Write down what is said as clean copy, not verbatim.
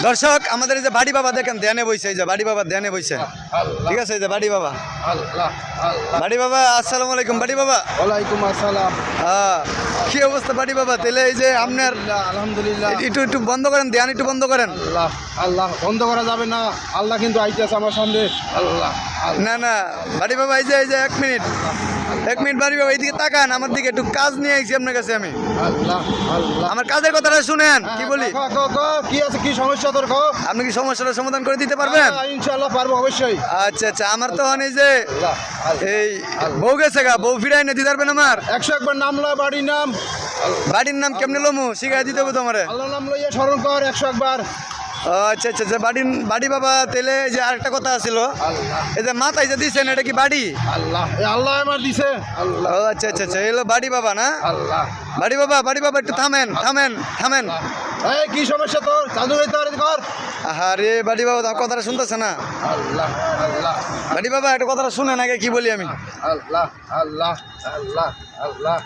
দর্শক আমাদের এই যে বাড়ি বাবা দেখেন ধ্যানে বইছে, এই যে বাড়ি বাবা ধ্যানে বইছে, ঠিক আছে? এই যে বাড়ি বাবা, বাড়ি বাবা আসসালামু আলাইকুম। বাড়ি বাবা ওয়ালাইকুম আসসালাম। হ্যাঁ, কি অবস্থা বাড়ি বাবা? তাহলে এই যে আপনার আলহামদুলিল্লাহ। একটু বন্ধ করেন, ধ্যান একটু বন্ধ করেন। আল্লাহ আল্লাহ বন্ধ করা যাবে না, আল্লাহ কিন্তু আইতেছে আমার সামনে। আল্লাহ না না বাড়ি বাবা, এই যে 1 মিনিট, 1 মিনিট বাড়ি বাবা এইদিকে তাকান আমার দিকে, একটু কাজ নিয়ে আইছি আপনার কাছে আমি। আল্লাহ আল্লাহ আমার কাজের কথাটা শুনেন, কি বলি? কি আছে, কি সমস্যা তোর? আপনি কি সমস্যাটা সমাধান করে দিতে পারবেন? ইনশাআল্লাহ পারবো, অবশ্যই। আচ্ছা আচ্ছা, আমার তো এই যে এই বউ গেছে গা, বউ ফিরাই না দিতে পারবেন আমার? 101 বার নাম লয়, বাড়ির নাম। বাড়ির নাম কেমনে লমু শিখাই দিতে হবে তোমারে? আল্লাহ নাম লইয়া স্মরণ কর 101 বার। আচ্ছা আচ্ছা আচ্ছা, বাড়ি বাবা তাহলে যে আরেকটা কথা ছিল, এই যে মাথায় যে দিচ্ছেন এটা কি বাড়ি? আল্লাহ আল্লাহ আমার দিছে। আল্লাহ ও আচ্ছা আচ্ছা আচ্ছা, এলো বাড়ি বাবা না? আল্লাহ বাড়ি বাবা একটু থামেন থামেন থামেন। এই কি সমস্যা তোর? চালু হইতে কর। আরে বাড়ি বাবা তোমার কথাটা শুনতেছে না? আল্লাহ আল্লাহ বাড়ি বাবা একটা কথাটা শুনেন আগে, কি বলি আমি? আল্লাহ আল্লাহ আল্লাহ আল্লাহ